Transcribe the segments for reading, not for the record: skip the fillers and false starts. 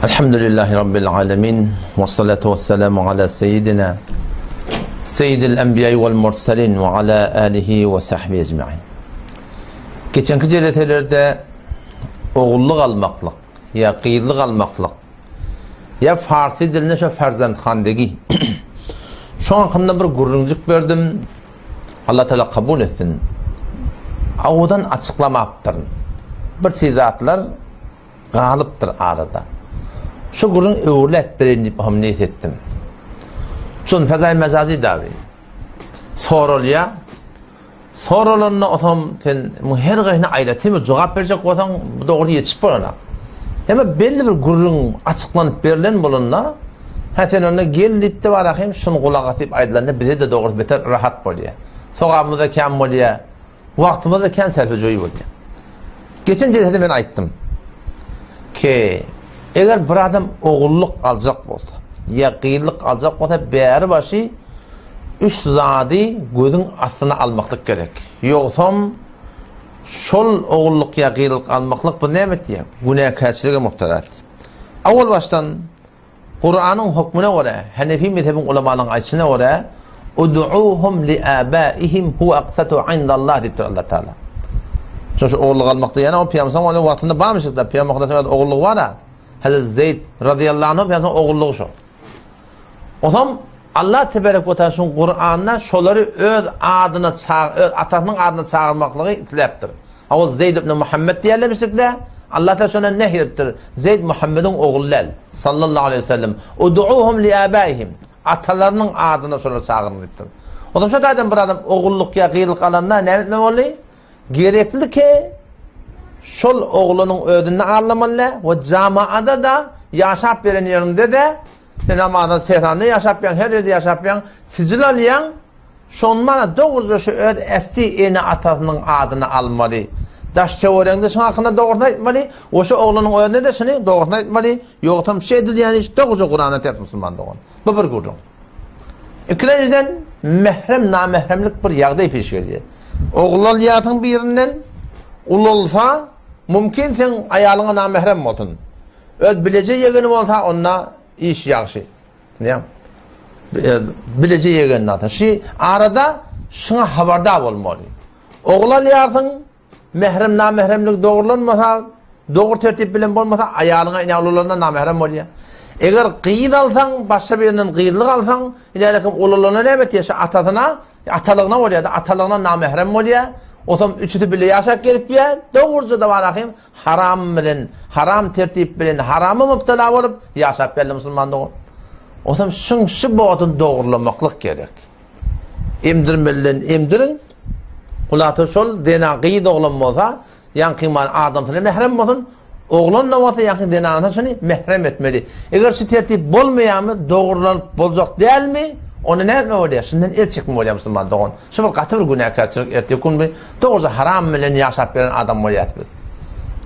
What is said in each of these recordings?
Elhamdülillahi Rabbil alemin. Ve salatu ve selamu ala seyyidina seyyidil enbiya'i vel mursalin ve ala alihi ve sahbihi ecma'in. Geçenki celetelerde oğulluk almaklık ya qiyillik almaklık ya Farsi diline şu farzandxandagi şu hakkında bir gurruncuk verdim. Allah Teala kabul etsin. Avudan açıklamaptır. Bir sizatlar galıptır arada. Şu gurrun öğürlep birini hamniyet ettim. Çün fezai mecazi davi. Sorulya. Sorulanına otam ten her gayne aylatımı cevap verecek otam doğru yetişip olana. Ama belli bir gurrun açıklanıp verilen bulunna haten ona gelip de varakayım şunu kulak atıp aydılarına bize de doğru beter rahat boluyor. Sokağımızda kem boluyor. Vaktimizde kem selfecoyu boluyor. Geçen cehede ben ayttım ki eğer bir adam oğulluk alacak olsa ya qiyillik alacak olsa beri başı üç zadi gözün aslına almaklık gerek. Yoksam şol oğulluk ya qiyillik almaklık bu ne diye günahkarçılığa muhtarat. Avval baştan Kur'an'ın hükmüne göre Hanefi mezhebin ulemalarının ayetine göre ud'uhum li abaihim huwa aqsatu indallah diptir Allah Teala. Şu oğulluk almakta yana o Peygamber onun vaktinde bağmışız da Peygamber oğulluk var ha. Hazreti Zeyd radıyallahu anh Peygamber oğulluğu şu. O zaman Allah tebarek ve teala şu Kur'an'da şoları öz adına öz atasının adına çağırmaklığı itlaptır. O Zeyd ibn Muhammed diyemiştik de Allah Teala şuna nehyettir. Zeyd Muhammed'in oğullar sallallahu aleyhi ve sellem. Ud'uhum li abaihim. Atalarının adına şoları çağırın diptir. O zaman şu da bir adam oğulluk ya qiyillik alanlar ne etmem oluyor? Gerekli ki şol oğlunun ödünü ağırlamalı ve camiada da yaşap veren yerinde de namazda tehranda yaşap veren, her yerde yaşap veren sicil alayan şonmana doğruca şu öd esti eni atasının adını almalı. Daş çevrende şun hakkında doğruna etmeli. O şu oğlunun ödünü de şunu doğruna etmeli. Yoktam şey edil yani hiç doğruca Kur'an'a ters Müslüman doğun. Bu bir gurur. İkinciden mehrem namehremlik bir yağda peş geliyor. Oğullar yatın birinden ul olsa mümkün sen ayalına namehrem olsun. Öz bileceği yeğeni olsa onunla iş yaxşı. Ne? Bileceği yeğeni olsa. Şu arada şuna haberdar olmalı. Oğullar yatın mehrem namehremlik doğrulanmasa doğru tertip bilen olmasa ayalına inavlularına namehrem oluyor. Eğer qiyid alsan başka birinden qiyidlik alsan ilerlekim oğullarına ne et yaşa atasına atalığına oluyor da atalığına namehrem oluyor. O zaman üçütü bile yaşak gelip ya doğruca da varakayım haram bilen, haram tertip bilen, haramı müptela olup yaşap belli Müslüman doğru. O zaman şu boğutun doğrulamaklık gerek. Emdirmelilerin emdirin. Ulatı şol dena qiyid oğlum olsa yankıman adam sana mehrem olsun. Oğlun ne olsa yankı denanına şunu mehrem etmeli. Eğer şu tertip olmayan mı doğrulanıp olacak değil mi? Onu ne etme oluyor? Şimdiden el çıkma oluyor Müslüman doğun. Şu bir katı bir günahkarçılık ertekun bir doğruca haram bilen yaşap veren adam oluyor biz.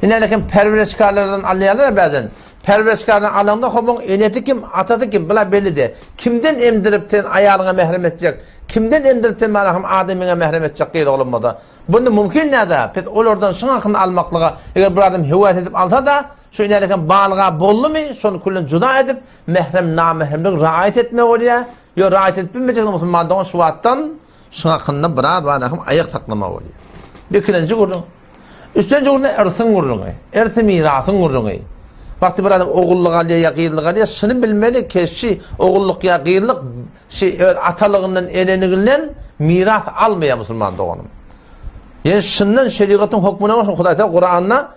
Yine lakin perverişkarlardan anlayanlar bazen perverişkardan alanda hobun eneti kim, atası kim bile belli de. Kimden emdiripten ayağına mehrem edecek? Kimden emdiripten merham ademine mehrem edecek değil olunmadı. Bunu mümkün ne de? Pet oradan şun hakkında almaklığa eğer bir adam hüvayet edip alsa da şu yine lakin bağlığa bollu mu? Şunu kullan cüda edip mehrem namehremlik raayet etme oluyor. Yo rahat etmeyecek Müslüman doğan şu vattan şu hakkında biraz var ayak taklama oluyor. Bir ikinci gurrun. Üçüncü gurrun ersın gurrun. Ersi mirasın gurrun. Vakti bir adam oğulluk alıyor ya qiyillik alıyor. Şunu bilmeli ki şu oğulluk ya qiyillik atalığından eleniğinden miras almaya Müslüman doğanım. Yani şundan şeriatın hükmüne olsun Huday Teala Kur'an'na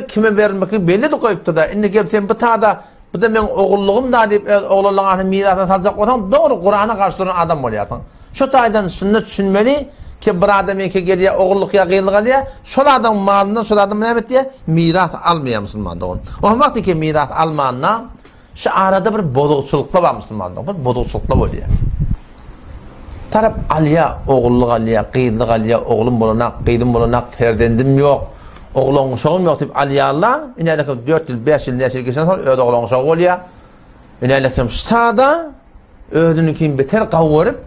kime vermek belli de koyuptu da. Şimdi gelip sen bu tada bu da ben oğulluğum da deyip oğulluğuna mirasını salacak olsan doğru Kur'an'a karşı duran adam oluyorsun. Şu taydan şunu düşünmeli ki bir adam ki geliyor oğulluk ya qiyillik alıyor. Şu adam malından şu adam ne diye miras almıyor Müslüman doğun. O vakti ki miras almanla şu arada bir bozukçulukla var Müslüman doğun. Bir bozukçulukla oluyor. Taraf alıyor oğulluk alıyor, qiyillik alıyor, oğlum bulunak, qiydim bulunak, ferdendim yok. Oğlun uşağım yok deyip aliyallah, inaylakim 4 yıl, 5 yıl nesil geçen sonra öde oğlun uşağı oluyor. İnaylakim ştada, ödününkin beter kavurip,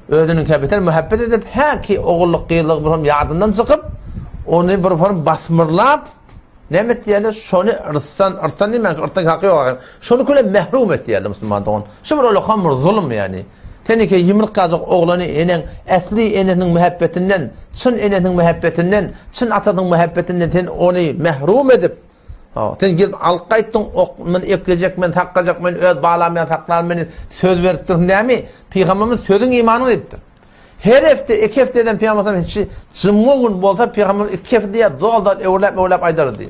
ödününkin beter muhabbet edip, ki oğulluk qiyillik bir yadından çıkıp, onu bir basmırlap, Nemet diyelim şonu ırsan değil mi? Irsan hakkı yok. Şonu kule mehrum et diyelim Müslümandan. Şu bir öyle hamur zulüm yani. Tenike yımlık kazık oğlanı enen asli enenin muhabbetinden, çın enenin muhabbetinden, çın atanın muhabbetinden ten onu mehrum edip ten gelip alqaytın men ekleyecek men takkacak men öz bağlamayan taklar men söz veriptir nämi? Peygamberimiz sözün imanı deyiptir. Her hafta iki haftadan Peygamberimiz cımmoğun bolsa Peygamberimiz iki haftaya doldan öğrelap aydardı diye.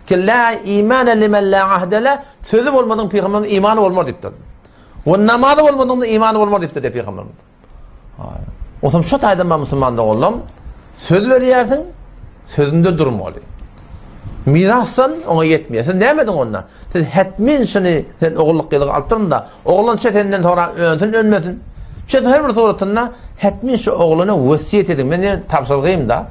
Ki la imane limen la ahdele sözü olmadan Peygamberimiz imanı olmaz deyiptir. O namazı olmadan da imanı olmaz deyiptir de Peygamberimiz. O zaman şu taydan ben Müslüman'da oldum. Söz veriyordun, sözünde durmalı. Mirassan ona yetmiyor. Sen ne emedin onunla? Sen hetmin şunu sen oğulluk yılığı altırın da oğlan çetenden sonra ölmedin. Çet her bir suratında hetmin şu oğluna vasiyet edin. Ben tapsırgıyım da.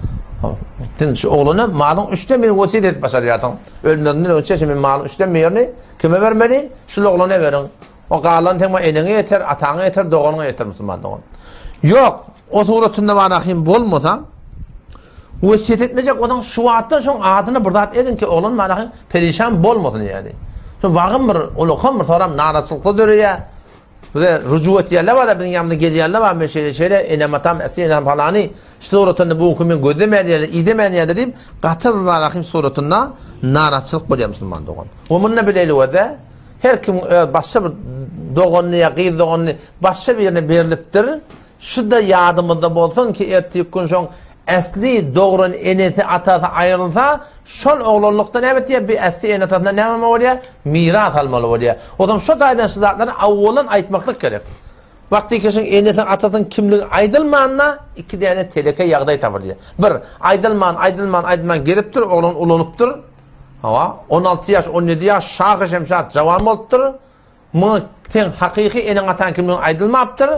Sen şu oğluna malın 3'te 1 vasiyet et başarıyordun. Ölmeden önce şimdi malın 3'te 1'ini kime vermeli? Şu oğluna verin. O kalan tema enine yeter, atağına yeter, doğanına yeter Müslüman'da. Yok. O suratında manahim bolmasa vasiyet etmeyecek olan şu attan son adını burdat edin ki oğlun manahim perişan bolmasın yani. Şu bağım bir ulukham bir soram naratsızlıkla dörüye. Ve rücuvet yerler var da benim yanımda geliyorlar var meşele enematam esiyenen falani suratında bu hükümün gözlemeyen yerler, idemeyen yerler deyip katır manahim suratında naratsızlık buluyor Müslüman doğan. O bununla bileyli o da her kim başka bir doğanlı ya gıyır doğanlı başka bir yerine veriliptir. Şu da yardımında bolsun ki ertesi gün son asli doğrun eneti atası ayrılsa şol oğlunluktan evet diye bir asli enetatına ne yapma oluyor? Miras almalı oluyor. O zaman şu daydan şizatları avvalan aytmaklık gerek. Vakti kesin enetin atatın kimliği aydılmanla iki tane teleke yağday tavırlıyor. Bir, aydılman geliptir, oğlun ululuptur. 16 yaş, 17 yaş, şahı şemşat, cavan oluptur. Mı ten hakiki enin atan kimliği aydılmaptır.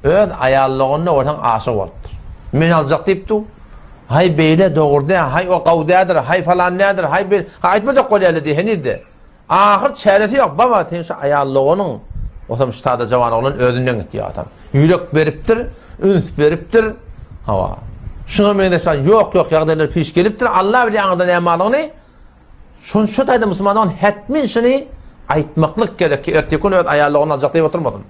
Öz ayarlığında ortadan aşık oluptur. Men alacak deyipti. Hay beyle doğurdu, hay o kavdadır, hay falan nedir, hay bir aytmayacak kolyeli diye heniydi. Ahir çaresi yok baba, tenşi ayarlığının o zaman ştada cavan olan ödünden gitti adam. Yürek veriptir, üns veriptir. Şuna men deşman yok yağdaylar piş geliptir. Allah bile anında ne malını. Şu tayda Müslümandan hetmin şunu aytmaklık gerek ki ertesi gün ayarlığını alacak diye oturmadın.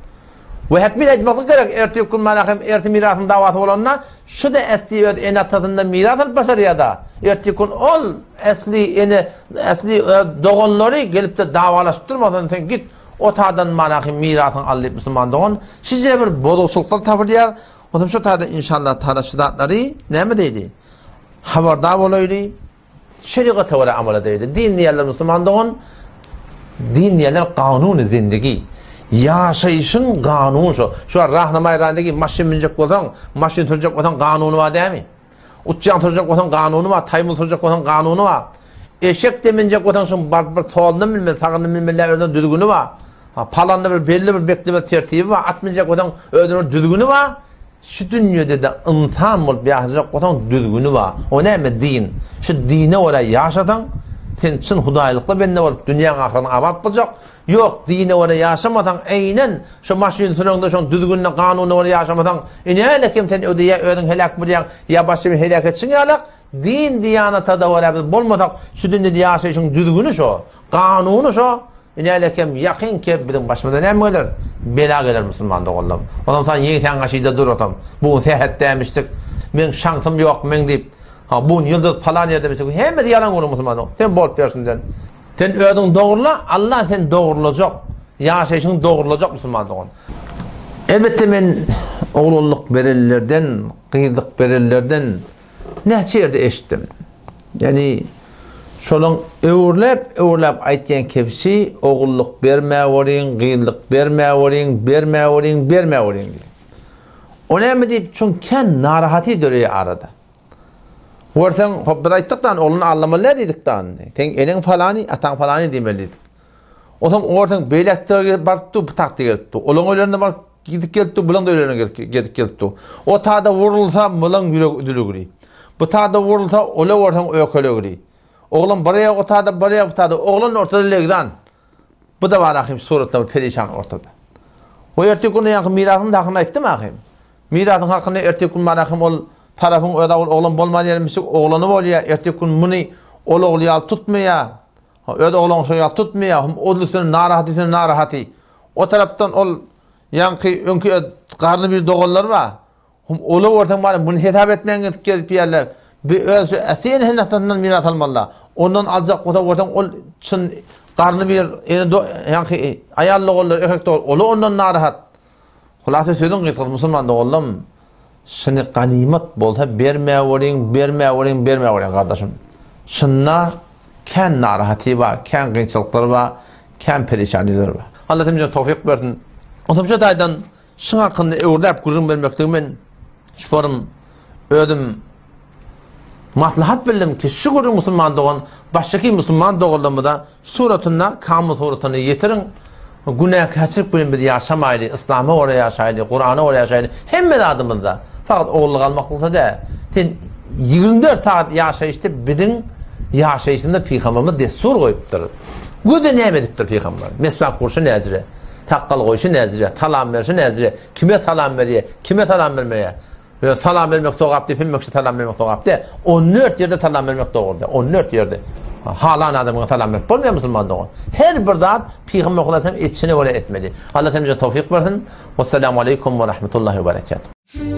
Ve hetmin aytmaklık gerek ertesi gün malahim ertesi mirasın davatı olanına şu da esli enatadında miras alıp başarıya da ertesi gün ol esli doğanları gelip de davalaşıp durmadan sen git o tağdan malahim mirasın alıp Müslüman doğan sizce bir bozulsuluklar tavırlar. O zaman şu tağda inşallah tanışıdatları ne mi deydi? Haberdar olaydı. Şeriat ve amel edeydi. Din yerler Müslüman doğan din yerler kanunu zindagi. Yaşayışın kanunu şu. Şu an rahnamayırandaki maşin binecek olsan, maşin tutacak olsan kanunu var değil mi? Uçacak tutacak olsan kanunu var, taymul tutacak olsan kanunu var. Eşek de binecek olsan şu bir toğanını bilmez, sağını bilmezler ödünün düzgünü var. Palanlı bir belli bir bekleme tertibi var, atmayacak olsan ödünün düzgünü var. Şu dünyada da insan olup yaşayacak olsan düzgünü var. O ne mi din? Şu dine oraya yaşatan, sen için hudaylıkla benimle olup dünyanın ahiretini abat bulacak. Yok dine oraya yaşamadan aynen şu maşin sürüğünde şu düzgünle kanunu oraya yaşamadan ne kim sen ödeye ödün helak bulayan ya başka bir helak etsin yalak din diyanata da oraya bulmadak şu dünyada yaşayışın düzgünü şu kanunu şu ne kim yakın ki bizim başımıza ne mi gelir bela gelir Müslüman da oğlum o zaman sen yeni tangaşıyla dur otam bu seyahat demiştik ben şansım yok men deyip bu yıldız falan yerde demiştik hem de yalan olur Müslüman sen bol personden sen ödün doğrula, Allah sen doğrulacak. Yaşayışın doğrulacak Müslümanlığın. Elbette ben oğluluk belirlerden, kıyılık belirlerden nehçe yerde eşittim. Yani şolun öğürlep aytyan kepsi oğulluk bermeğorin, kıyılık bermeğorin diye. O ne mi deyip çünkü narahati dörüye arada. Varsan hobbada ayttıktan oğlunu anlamalı dedikten. Sen enin falani, atan falani demeliydik. O zaman ortadan beylekler barıttı, bıtaktı geldi. Olun oylarında var gidip geldi, bulan da oylarına gidip geldi. O tağda vurulsa bulan yürügürü. Bu tağda vurulsa ola ortadan ökölügürü. Oğlum buraya o tağda, buraya bu tağda. Oğlun ortada legdan. Bu da var ahim suratında perişan ortada. O ertesi günde yakın mirasının hakkını ayttı mı ahim? Mirasının hakkını ertesi gün var ahim ol tarafın öyle oğlum bolmayan yermişik oğlanı oluyor ertesi gün bunu ol oğlu yal tutmaya, öde oğlun şu yal tutmaya, oğlusunu narahatı. O taraftan ol yankı önkü karnı bir doğullar var. Oğlu ortam var, bunu hitap etmeyen gelip yerler. Bir ölçü eseyen hennatından mirat almalılar. Ondan alacak ortam ol çın karnı bir yankı ayarlı oğullar, erkek doğul, oğlu ondan narahat. Hulası söyledin ki Müslüman doğullum. Şimdi ganimet bolsa berme kardeşim. Şunna ken narahatı var, ken kıyınçılıkları var, ken perişaniler var. Allah temizden tevfik versin. Otobüse daydan şun hakkında öğrelep gurun vermekteğimin şuparım ödüm maslahat bildim ki şu gurun Müslüman doğan baştaki Müslüman doğullumı da suratına kamil suratını yetirin. Günah kaçırıp bir yaşamaylı, İslam'a oraya yaşaylı, Kur'an'a oraya yaşaylı, hem adımında. Fakat oğulluk almaklıkta da, 24 saat yaşayışta bizim yaşayışında Peygamberimiz destur koyuptur. Bu da ne ediptir Peygamber? Mesvak kurşu nezire, takkal koyuşu nezire, talam verişi nezire, kime talam veriyor, kime talam vermeye? Talam vermek doğaptı, filmek talam vermek doğaptı. 14 yerde talam vermek doğurdu, 14 yerde. Halan adamına talam verip olmuyor Müslüman doğun. Her bir zat Peygamber olasam içine öyle etmeli. Allah temizce tevfik versin. Vesselamu aleyküm ve rahmetullahi ve berekatuhu.